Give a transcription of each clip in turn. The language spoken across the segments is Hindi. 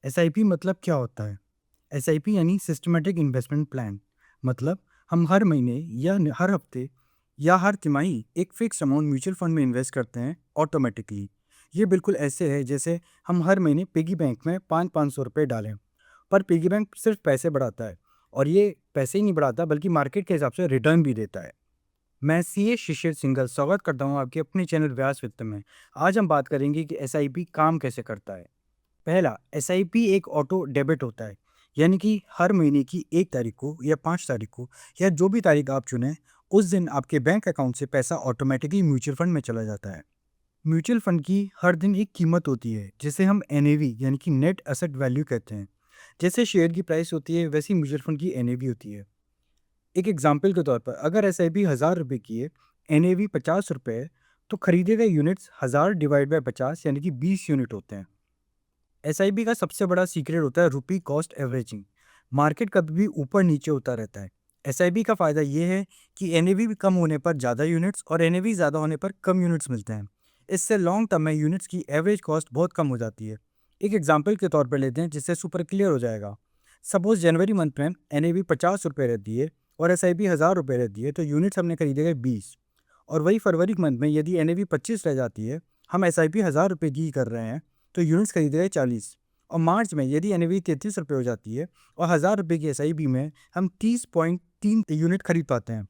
एसआईपी मतलब क्या होता है? एसआईपी यानी सिस्टमैटिक इन्वेस्टमेंट प्लान। मतलब हम हर महीने या हर हफ्ते या हर तिमाही एक फिक्स अमाउंट म्यूचुअल फंड में इन्वेस्ट करते हैं ऑटोमेटिकली। ये बिल्कुल ऐसे है जैसे हम हर महीने पिगी बैंक में 500 रुपये डालें। पर पिगी बैंक सिर्फ पैसे बढ़ाता है, और ये पैसे ही नहीं बढ़ाता बल्कि मार्केट के हिसाब से रिटर्न भी देता है। मैं सीए शिशिर सिंघल स्वागत करता हूँ आपके अपने चैनल व्यास वित्त में। आज हम बात करेंगे कि एसआईपी काम कैसे करता है। पहला, एसआईपी एक ऑटो डेबिट होता है, यानी कि हर महीने की 1 तारीख को या 5 तारीख को या जो भी तारीख आप चुनें, उस दिन आपके बैंक अकाउंट से पैसा ऑटोमेटिकली म्यूचुअल फंड में चला जाता है। म्यूचुअल फंड की हर दिन एक कीमत होती है जिसे हम एनएवी यानी कि नेट एसेट वैल्यू कहते हैं। जैसे शेयर की प्राइस होती है वैसी म्यूचुअल फंड की एनएवी होती है। एक एग्जाम्पल के तौर पर अगर एसआईपी 1000 रुपये की है, एनएवी 50 रुपये है, तो खरीदे गए यूनिट्स 1000 / 50 यानी कि 20 यूनिट होते हैं। एसआईपी का सबसे बड़ा सीक्रेट होता है रुपी कॉस्ट एवरेजिंग। मार्केट कभी भी ऊपर नीचे होता रहता है। एसआईपी का फायदा ये है कि एनएवी कम होने पर ज़्यादा यूनिट्स और एनएवी ज़्यादा होने पर कम यूनिट्स मिलते हैं। इससे लॉन्ग टर्म में यूनिट्स की एवरेज कॉस्ट बहुत कम हो जाती है। एक एग्जाम्पल के तौर पर लेते हैं जिससे सुपर क्लियर हो जाएगा। सपोज जनवरी मंथ में एनएवी 50 रुपये रहती है और एसआईपी 1000 रुपये रहती है, तो यूनिट्स हमने खरीदे गए 20। और वही फरवरी मंथ में यदि एनएवी 25 रह जाती है, हम एसआईपी 1000 रुपये की कर रहे हैं, तो यूनिट्स खरीदे गए 40। और मार्च में यदि एनएवी 33 रुपये हो जाती है और 1000 रुपये की एसआईपी में हम 30.3 यूनिट खरीद पाते हैं।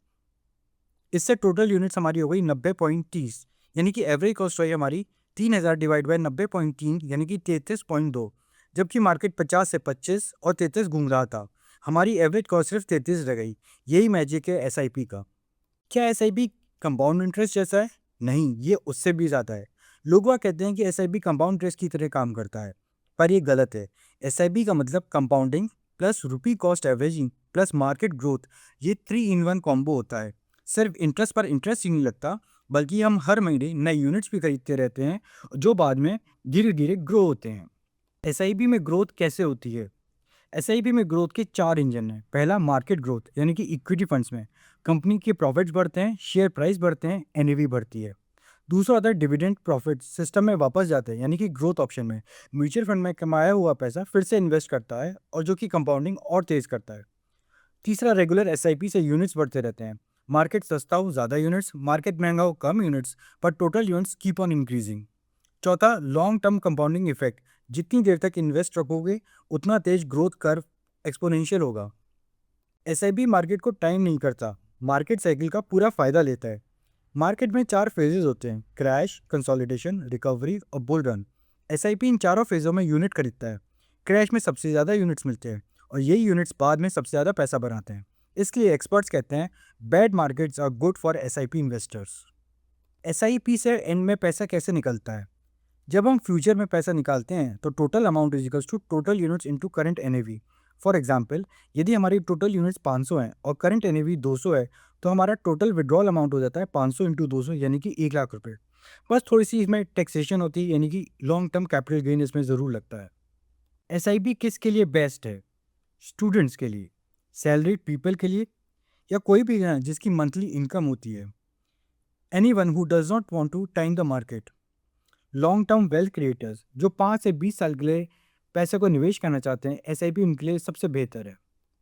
इससे टोटल यूनिट्स हमारी हो गई 90.30, यानी कि एवरेज कॉस्ट हुई हमारी 3000 / 90.3 यानी कि 33.2। जबकि मार्केट 50 से 25 और 33 घूम रहा था, हमारी एवरेज कॉस्ट सिर्फ 33 रह गई। यही मैजिक है एसआईपी का। क्या एसआईपी कंपाउंड इंटरेस्ट जैसा है? नहीं, ये उससे भी ज़्यादा है। लोग वह कहते हैं कि एसआईपी कंपाउंड इंटरेस्ट की तरह काम करता है, पर ये गलत है। एसआईपी का मतलब compounding plus rupee cost averaging plus market growth, ये 3 in 1 कॉम्बो होता है। सिर्फ इंटरेस्ट पर इंटरेस्ट ही नहीं लगता, बल्कि हम हर महीने नए यूनिट्स भी खरीदते रहते हैं जो बाद में धीरे धीरे ग्रो होते हैं। एसआईपी में ग्रोथ कैसे होती है? एसआईपी में ग्रोथ के 4 इंजन हैं। पहला, मार्केट ग्रोथ, यानी कि इक्विटी फंड्स में कंपनी के प्रॉफिट्स बढ़ते हैं, शेयर प्राइस बढ़ते हैं, एनएवी बढ़ती है। दूसरा आता है डिविडेंड प्रॉफिट, सिस्टम में वापस जाते हैं, यानी कि ग्रोथ ऑप्शन में म्यूचुअल फंड में कमाया हुआ पैसा फिर से इन्वेस्ट करता है और जो कि कंपाउंडिंग और तेज करता है। तीसरा, रेगुलर एसआईपी से यूनिट्स बढ़ते रहते हैं। मार्केट सस्ता हो ज़्यादा यूनिट्स, मार्केट महंगा हो कम यूनिट्स, पर total units keep on increasing. चौथा, लॉन्ग टर्म कंपाउंडिंग इफेक्ट, जितनी देर तक इन्वेस्ट रखोगे उतना तेज ग्रोथ कर्व एक्सपोनेंशियल होगा। एसआईपी मार्केट को टाइम नहीं करता, मार्केट साइकिल का पूरा फायदा लेता है। मार्केट में 4 फेजेस होते हैं: क्रैश, कंसोलिडेशन, रिकवरी और बुल रन। एसआईपी इन चारों फेजों में यूनिट खरीदता है। क्रैश में सबसे ज़्यादा यूनिट्स मिलते हैं और यही यूनिट्स बाद में सबसे ज़्यादा पैसा बनाते हैं। इसलिए एक्सपर्ट्स कहते हैं bad markets are good for SIP investors. SIP से एंड में पैसा कैसे निकलता है? जब हम फ्यूचर में पैसा निकालते हैं तो total amount is equals to total units into current NAV. For example, यदि हमारी टोटल यूनिट्स 500 हैं और करंट एनएवी 200 है, तो हमारा टोटल विड्रॉल अमाउंट हो जाता है 500 इंटू 200 यानी कि 1 लाख रुपए। बस थोड़ी सी इसमें टैक्सेशन होती है, यानी कि लॉन्ग टर्म कैपिटल गेन इसमें ज़रूर लगता है। एसआईपी किसके लिए बेस्ट है? स्टूडेंट्स के लिए, सैलरीड पीपल के लिए, या कोई भी है जिसकी मंथली इनकम होती है। Any one who does not want to time the market. Long term wealth creators जो 5 से 20 साल के लिए पैसे को निवेश करना चाहते हैं, एसआईपी उनके लिए सबसे बेहतर है।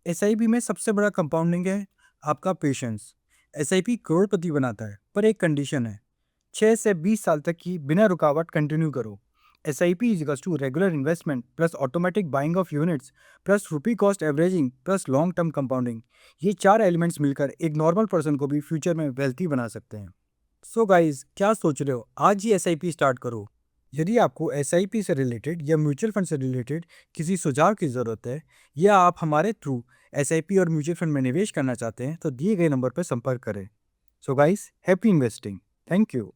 एसआईपी में सबसे बड़ा कंपाउंडिंग है आपका पेशेंस। एसआईपी करोड़पति बनाता है, पर एक कंडीशन है, 6 से 20 साल तक की बिना रुकावट कंटिन्यू करो। SIP is equals to regular investment plus automatic buying of units plus rupee cost averaging plus long term compounding. ये 4 एलिमेंट्स मिलकर एक नॉर्मल पर्सन को भी फ्यूचर में वेल्थी बना सकते हैं। सो गाइज, क्या सोच रहे हो? आज ही एसआईपी स्टार्ट करो। यदि आपको एसआईपी से रिलेटेड या म्यूचुअल फंड से रिलेटेड किसी सुझाव की ज़रूरत है, या आप हमारे थ्रू एसआईपी और म्यूचुअल फंड में निवेश करना चाहते हैं, तो दिए गए नंबर पर संपर्क करें। So guys, happy investing. Thank you.